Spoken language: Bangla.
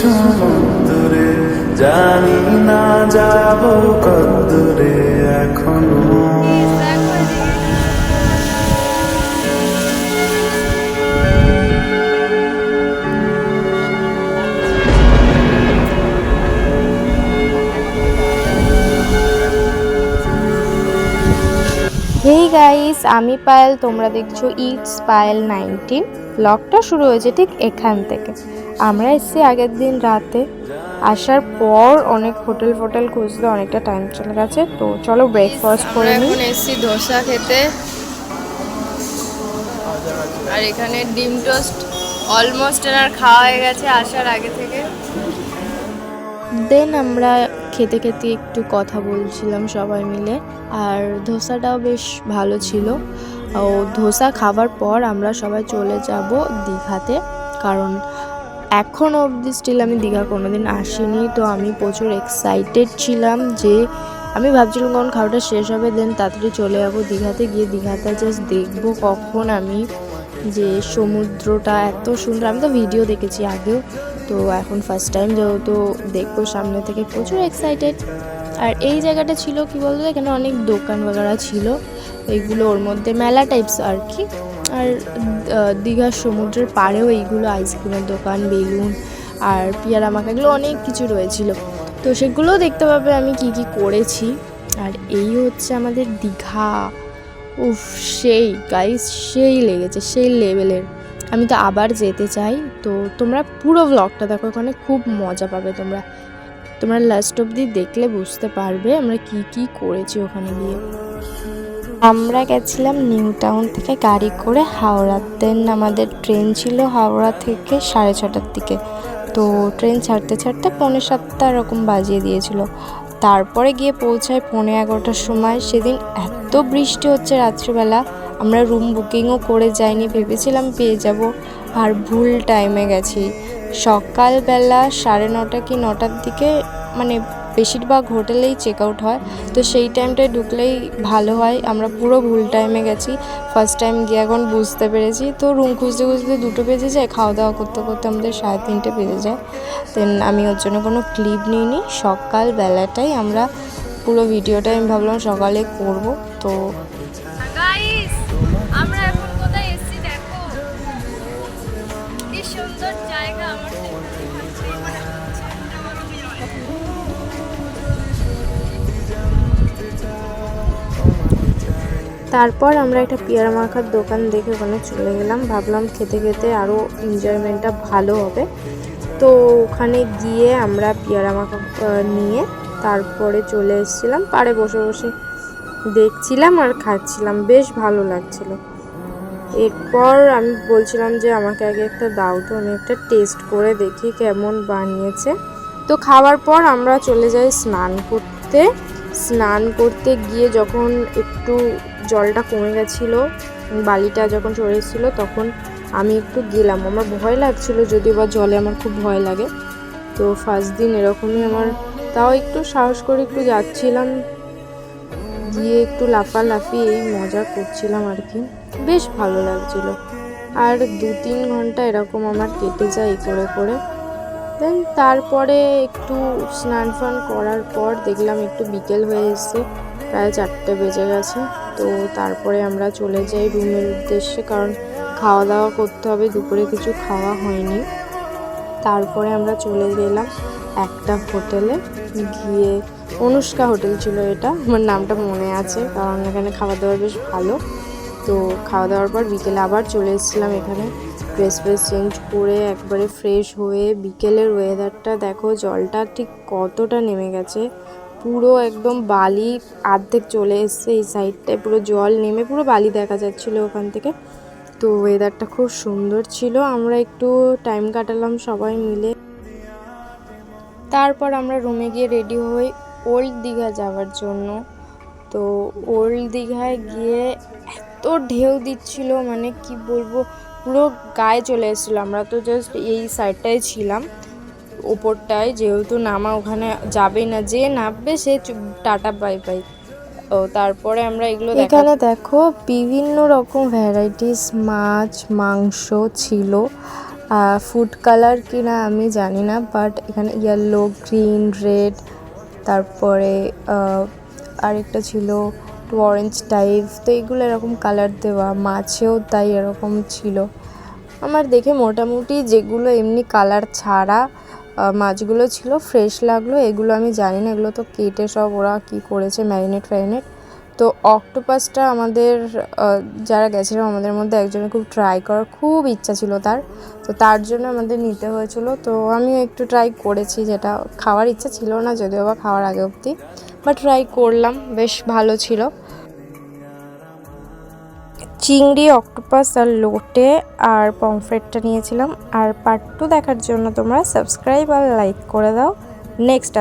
সমুদ্রে, জানি না যাব কদ্দূরে এখনো। হেই গাইস, আমি পায়েল, তোমরা দেখছো ইটস পায়েল 19। ব্লগটা শুরু হয়েছে ঠিক এখান থেকে। আমরা এসেছি আগের দিন রাতে, আসার পর অনেক হোটেল খুঁজতে অনেকটা টাইম চলে গেছে। তো চলো ব্রেকফাস্ট করে নিই। এখন এসেছি ধোসা খেতে, আর এখানে ডিম টোস্ট অলমোস্ট এনার খাওয়া হয়ে গেছে আসার আগে থেকে। দেন আমরা খেতে খেতে একটু কথা বলছিলাম সবাই মিলে, আর ধোসাটাও বেশ ভালো ছিল। ও ধোসা খাবার পর আমরা সবাই চলে যাব দীঘাতে, কারণ এখনও অবধি স্টিল আমি দীঘা কোনোদিন আসিনি। তো আমি প্রচুর এক্সাইটেড ছিলাম, যে আমি ভাবছিলাম কখন খাওয়াটা শেষ হবে দেন তাড়াতাড়ি চলে যাবো দীঘাতে, গিয়ে দীঘাতে জাস্ট দেখবো কখন আমি যে সমুদ্রটা এত সুন্দর। আমি তো ভিডিও দেখেছি আগেও, তো এখন ফার্স্ট টাইম যেহেতু দেখবো সামনে থেকে, প্রচুর এক্সাইটেড। আর এই জায়গাটা ছিল কি বলতো, এখানে অনেক দোকান বাগারা ছিল, এইগুলো ওর মধ্যে মেলা টাইপস আর কি। আর দীঘার সমুদ্রের পাড়েও এইগুলো আইসক্রিমের দোকান, বেলুন আর পিয়ারা মাখা, এগুলো অনেক কিছু রয়েছিল। তো সেগুলোও দেখতে পাবে আমি কি কি করেছি। আর এই হচ্ছে আমাদের দীঘা। উফ, সেই গাইস, সেই লেগেছে, সেই লেভেলের। আমি তো আবার যেতে চাই। তো তোমরা পুরো ব্লগটা দেখো, ওখানে খুব মজা পাবে। তোমরা লাস্ট অবধি দেখলে বুঝতে পারবে আমরা কি কি করেছি ওখানে গিয়ে। আমরা গেছিলাম নিউ টাউন থেকে গাড়ি করে হাওড়া, দেন আমাদের ট্রেন ছিল হাওড়া থেকে 6:30টার দিকে। তো ট্রেন ছাড়তে 7:45 এরকম বাজিয়ে দিয়েছিল। তারপরে গিয়ে পৌঁছায় 11:15টার সময়। সেদিন এত বৃষ্টি হচ্ছে রাত্রিবেলা, আমরা রুম বুকিংও করে যাইনি, ভেবেছিলাম পেয়ে যাব, আর ভুল টাইমে গেছি। সকালবেলা 9:30 কি 9টার দিকে, মানে বেশিরভাগ হোটেলেই চেক আউট হয়, তো সেই টাইমটায় ঢুকলেই ভালো হয়। আমরা পুরো ভুল টাইমে গেছি, ফার্স্ট টাইম গিয়ে এখন বুঝতে পেরেছি। তো রুম খুঁজতে খুঁজতে 2টো বেজে যায়, খাওয়া দাওয়া করতে করতে আমাদের 3:30 বেজে যায়। দেন আমি ওর জন্য কোনো ক্লিপ নিইনি, সকালবেলাটাই আমরা পুরো ভিডিওটাই আমি ভাবলাম সকালে করব। তো গাইস, আমরা এখন কোথায় এসেছি দেখো, কি সুন্দর জায়গা। আমার তারপর আমরা একটা পেয়ারা মাখার দোকান দেখে ওখানে চলে গেলাম, ভাবলাম খেতে খেতে আরও এনজয়মেন্টটা ভালো হবে। তো ওখানে গিয়ে আমরা পেয়ারা মাখা নিয়ে তারপরে চলে এসেছিলাম, পাড়ে বসে বসে দেখছিলাম আর খাচ্ছিলাম, বেশ ভালো লাগছিল। এরপর আমি বলছিলাম যে আমাকে আগে একটা দাও, তো আমি একটা টেস্ট করে দেখি কেমন বানিয়েছে। তো খাওয়ার পর আমরা চলে যাই স্নান করতে গিয়ে যখন একটু জলটা কমে গেছিলো, বালিটা যখন সরে এসেছিলো, তখন আমি একটু গেলাম। আমার ভয় লাগছিল, যদিও বা জলে আমার খুব ভয় লাগে। তো ফার্স্ট দিন এরকমই আমার, তাও একটু সাহস করে একটু যাচ্ছিলাম, গিয়ে একটু লাফালাফি এই মজা করছিলাম আর কি, বেশ ভালো লাগছিল। আর 2-3 ঘন্টা এরকম আমার কেটে যায় এই করে করে। দেন তারপরে একটু স্নান ফান করার পর দেখলাম একটু বিকেল হয়ে এসছে, প্রায় 4টে বেজে গেছে। তো তারপরে আমরা চলে যাই রুমের উদ্দেশ্যে, কারণ খাওয়া দাওয়া করতে হবে, দুপুরে কিছু খাওয়া হয়নি। তারপরে আমরা চলে গেলাম একটা হোটেলে, গিয়ে অনুষ্কা হোটেল ছিল এটা, আমার নামটা মনে আছে কারণ এখানে খাওয়া দাওয়া বেশ ভালো। তো খাওয়া দাওয়ার পর বিকেলে আবার চলে এসেছিলাম এখানে, ড্রেস চেঞ্জ করে একবারে ফ্রেশ হয়ে। বিকেলের ওয়েদারটা দেখো, জলটা ঠিক কতটা নেমে গেছে, পুরো একদম বালি অর্ধেক চলে এসছে এই সাইডটায়, পুরো জল নেমে পুরো বালি দেখা যাচ্ছিলো ওখান থেকে। তো ওয়েদারটা খুব সুন্দর ছিল, আমরা একটু টাইম কাটালাম সবাই মিলে। তারপর আমরা রুমে গিয়ে রেডি হই ওল্ড দীঘা যাওয়ার জন্য। তো ওল্ড দীঘায় গিয়ে এত ঢেউ দিচ্ছিল, মানে কি বলবো, পুরো গায়ে চলে এসেছিলো। আমরা তো জাস্ট এই সাইডটায় ছিলাম, ওপরটায়, যেহেতু নামা ওখানে যাবেই না, যে নামবে সে টাটা বাই বাই। ও তারপরে আমরা এগুলো এখানে দেখো বিভিন্ন রকম ভ্যারাইটিস মাছ মাংস ছিল, ফুড কালার কি না আমি জানি না, বাট এখানে ইয়েলো, গ্রিন, রেড, তারপরে আরেকটা ছিল একটু অরেঞ্জ টাইপ, তো এগুলো এরকম কালার দেওয়া, মাছেও তাই এরকম ছিল। আমার দেখে মোটামুটি যেগুলো এমনি কালার ছাড়া মাছগুলো ছিল ফ্রেশ লাগলো। এগুলো আমি জানি না, এগুলো তো কেটে সব ওরা কি করেছে, ম্যারিনেট। তো অক্টোপাসটা আমাদের যারা গেছিলাম আমাদের মধ্যে একজনের খুব ট্রাই করার খুব ইচ্ছা ছিল তার, তো তার জন্য আমাদের নিতে হয়েছিল। তো আমিও একটু ট্রাই করেছি, যেটা খাওয়ার ইচ্ছা ছিল না যদিও বা খাওয়ার আগে অবধি, বাট ট্রাই করলাম, বেশ ভালো ছিল। চিংড়ি, অক্টোপাস আর লোটে আর পমফ্রেটটা নিয়েছিলাম। আর পার্ট 2 দেখার জন্য তোমরা সাবস্ক্রাইব আর লাইক করে দাও। নেক্সট